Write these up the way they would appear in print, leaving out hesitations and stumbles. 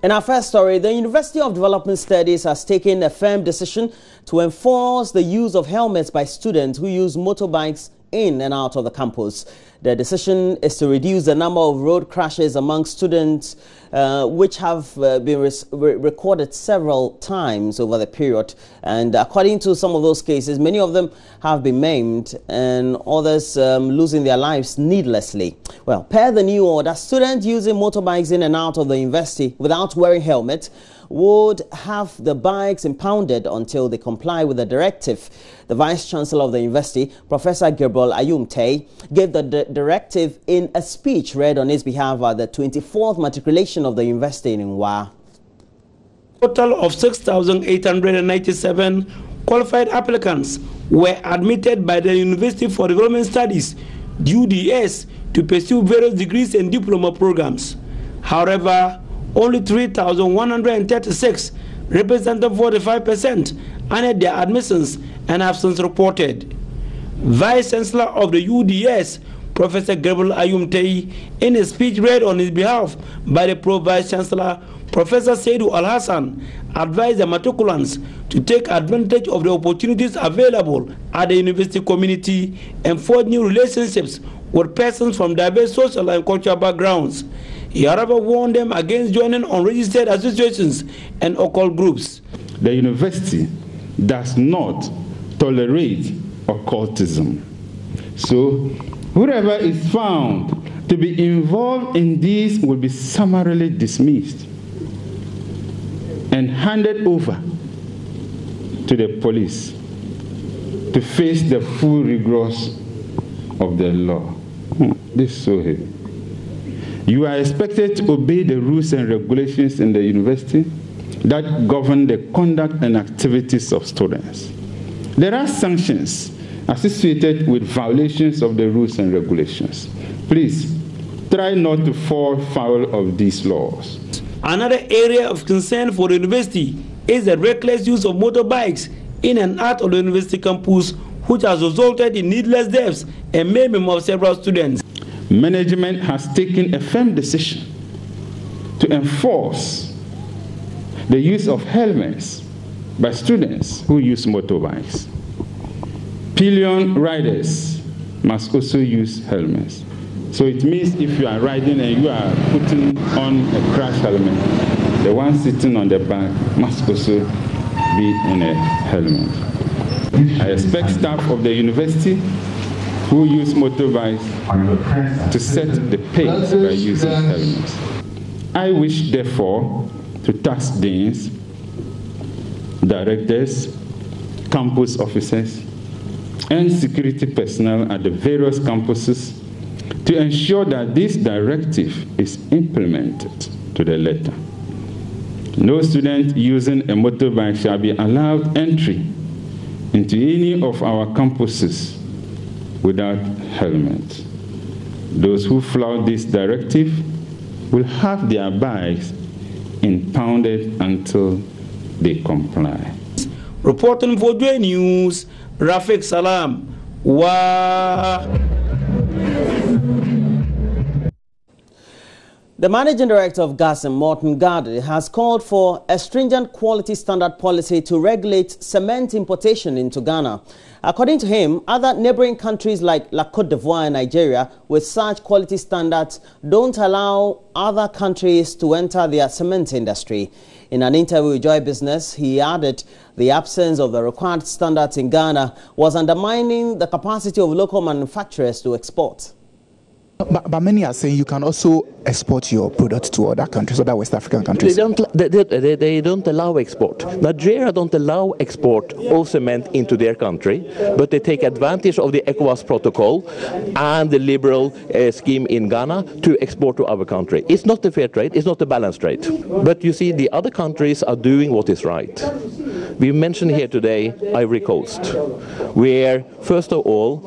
In our first story, the University of Development Studies has taken a firm decision to enforce the use of helmets by students who use motorbikes in and out of the campus. The decision is to reduce the number of road crashes among students, which have been recorded several times over the period. And according to some of those cases, many of them have been maimed and others losing their lives needlessly. Well, per the new order, students using motorbikes in and out of the university without wearing helmets would have the bikes impounded until they comply with the directive. The Vice-Chancellor of the university, Professor Gabriel Ayumte, gave the directive in a speech read on his behalf at the 24th matriculation of the university in Nwa. A total of 6,897 qualified applicants were admitted by the University for Development Studies, UDS, to pursue various degrees and diploma programs. However, only 3,136, representing 45%, honored their admissions and have since reported. Vice Chancellor of the UDS, Professor Gabriel Ayumte, in a speech read on his behalf by the Pro-Vice Chancellor, Professor Saidu Al-Hassan, advised the matriculants to take advantage of the opportunities available at the university community and forge new relationships with persons from diverse social and cultural backgrounds. He however warned them against joining unregistered associations and occult groups. The university does not tolerate occultism. So whoever is found to be involved in this will be summarily dismissed and handed over to the police to face the full rigors of the law. This is so heavy. You are expected to obey the rules and regulations in the university that govern the conduct and activities of students. There are sanctions associated with violations of the rules and regulations. Please, try not to fall foul of these laws. Another area of concern for the university is the reckless use of motorbikes in and out of the university campus, which has resulted in needless deaths and maiming of several students. Management has taken a firm decision to enforce the use of helmets by students who use motorbikes. Pillion riders must also use helmets. So it means if you are riding and you are putting on a crash helmet, the one sitting on the back must also be in a helmet. I expect staff of the university who use motorbikes to set the pace by using helmets. I wish, therefore, to task deans, directors, campus officers, and security personnel at the various campuses to ensure that this directive is implemented to the letter. No student using a motorbike shall be allowed entry into any of our campuses without helmets. Those who flout this directive will have their bikes impounded until they comply. Reporting for Joy News, Rafiq Salam. The Managing Director of GAISIE, Morton Gardner, has called for a stringent quality standard policy to regulate cement importation into Ghana. According to him, other neighboring countries like La Côte d'Ivoire and Nigeria with such quality standards don't allow other countries to enter their cement industry. In an interview with Joy Business, he added the absence of the required standards in Ghana was undermining the capacity of local manufacturers to export. But many are saying you can also export your products to other countries, other West African countries. They don't allow export. Nigeria don't allow export of cement into their country, but they take advantage of the ECOWAS protocol and the liberal scheme in Ghana to export to our country. It's not a fair trade, it's not a balanced trade. But you see, the other countries are doing what is right. We mentioned here today Ivory Coast, where first of all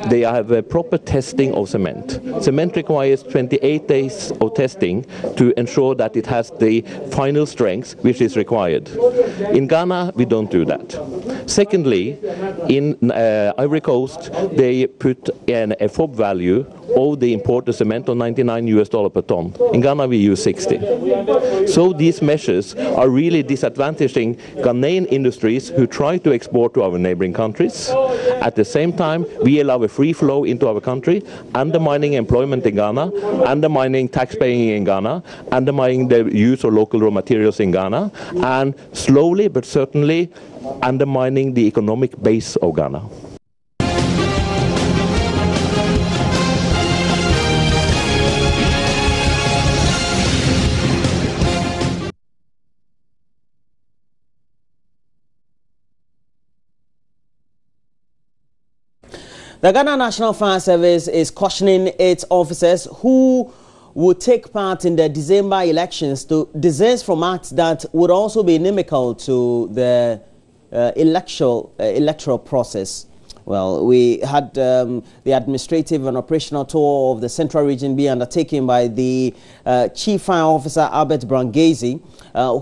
they have a proper testing of cement. Cement requires 28 days of testing to ensure that it has the final strength which is required. In Ghana, we don't do that. Secondly, in Ivory Coast, they put a FOB value of the imported cement on $99 per ton. In Ghana, we use 60. So these measures are really disadvantaging Ghanaian industries who try to export to our neighboring countries. At the same time, we allow a free flow into our country, undermining employment in Ghana, undermining tax paying in Ghana, undermining the use of local raw materials in Ghana, and slowly but certainly undermining the economic base of Ghana. The Ghana National Fire Service is cautioning its officers who would take part in the December elections to desist from acts that would also be inimical to the electoral process. Well, we had the administrative and operational tour of the Central Region be undertaken by the Chief Fire Officer Albert Brown GAISIE,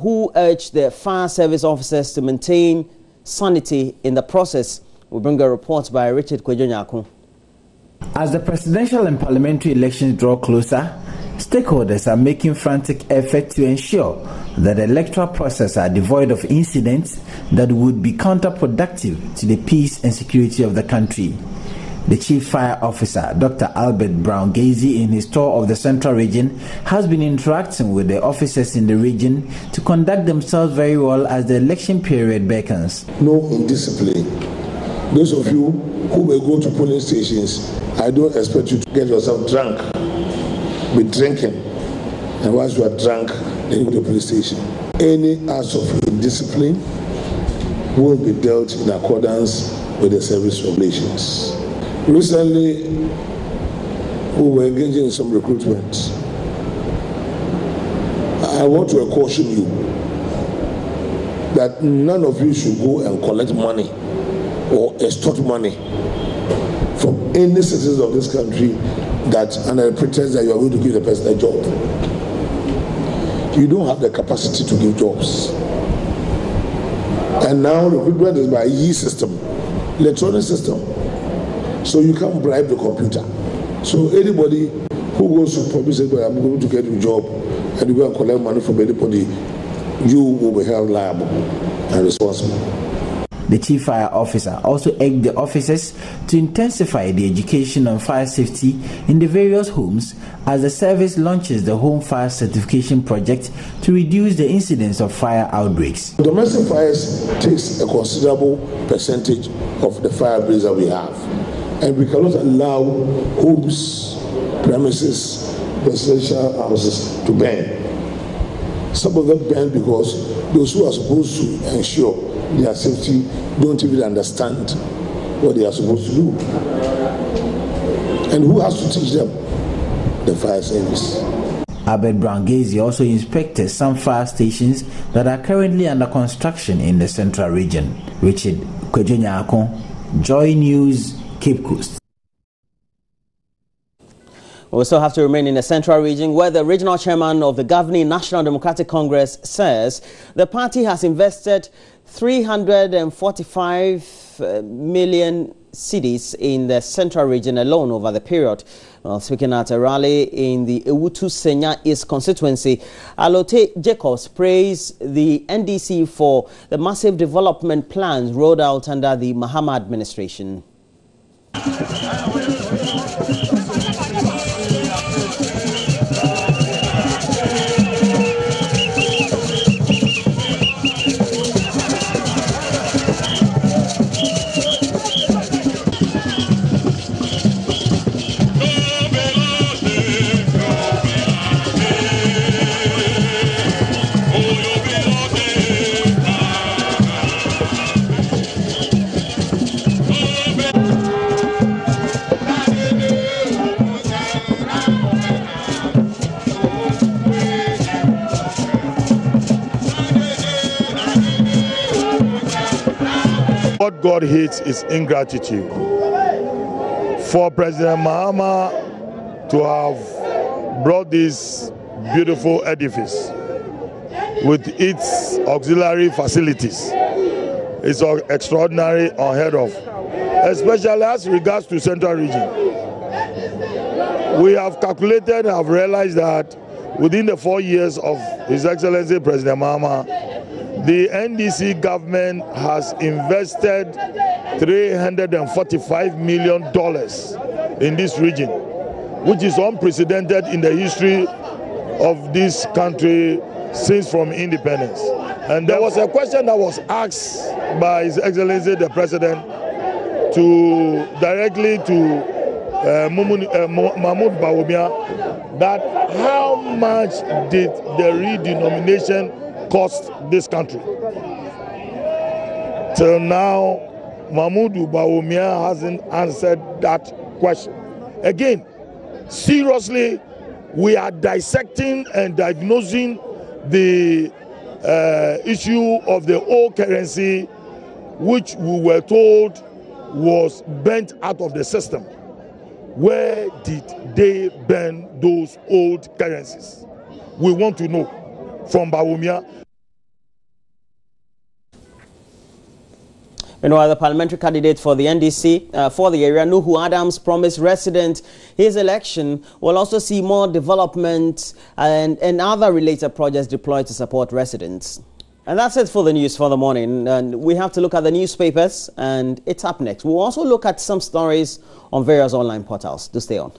who urged the fire service officers to maintain sanity in the process. We bring a report by Richard Kwejonyako. As the presidential and parliamentary elections draw closer, stakeholders are making frantic efforts to ensure that the electoral process are devoid of incidents that would be counterproductive to the peace and security of the country. The Chief Fire Officer, Dr. Albert Brown GAISIE, in his tour of the Central Region, has been interacting with the officers in the region to conduct themselves very well as the election period beckons. No indiscipline. Those of you who may go to polling stations, I don't expect you to get yourself drunk, be drinking, and once you are drunk, then you go to the police station. Any acts of indiscipline will be dealt in accordance with the service regulations. Recently, we were engaging in some recruitment. I want to caution you that none of you should go and collect money or extort money from any citizens of this country that under the pretense that you are going to give the person a job. You don't have the capacity to give jobs. And now recruitment is by system, electronic system. So you can't bribe the computer. So anybody who goes to public sector, I'm going to get you a job, and you go and collect money from anybody, you will be held liable and responsible. The Chief Fire Officer also urged the officers to intensify the education on fire safety in the various homes as the service launches the Home Fire Certification Project to reduce the incidence of fire outbreaks. Domestic fires takes a considerable percentage of the fire breaks that we have, and we cannot allow homes, premises, residential houses to burn. Some of them burn because those who are supposed to ensure their safety don't even understand what they are supposed to do. And who has to teach them? The fire service. Albert Brown GAISIE also inspected some fire stations that are currently under construction in the Central Region. Richard Kwejonyako, Joy News, Cape Coast. We still have to remain in the Central Region, where the regional chairman of the governing National Democratic Congress says the party has invested 345 million cedis in the Central Region alone over the period. Well, speaking at a rally in the Ewutu Senya East constituency, Alote Jacobs praised the NDC for the massive development plans rolled out under the Mahama administration. What God hates is ingratitude. For President Mahama to have brought this beautiful edifice with its auxiliary facilities is extraordinary, unheard of, especially as regards to Central Region. We have calculated and have realized that within the 4 years of His Excellency President Mahama, the NDC government has invested $345 million in this region, which is unprecedented in the history of this country since from independence. And there was a question that was asked by His Excellency the President directly to Mahmoud Bawumia, that how much did the redenomination cost this country? Till now, Mahmoud Bawumia hasn't answered that question. Again, seriously, we are dissecting and diagnosing the issue of the old currency, which we were told was burnt out of the system. Where did they burn those old currencies? We want to know from Bawumia. Meanwhile, the parliamentary candidate for the NDC for the area, Nuhu Adams, promised residents his election will also see more development and other related projects deployed to support residents. And that's it for the news for the morning. And we have to look at the newspapers, and it's up next. We'll also look at some stories on various online portals. Do stay on.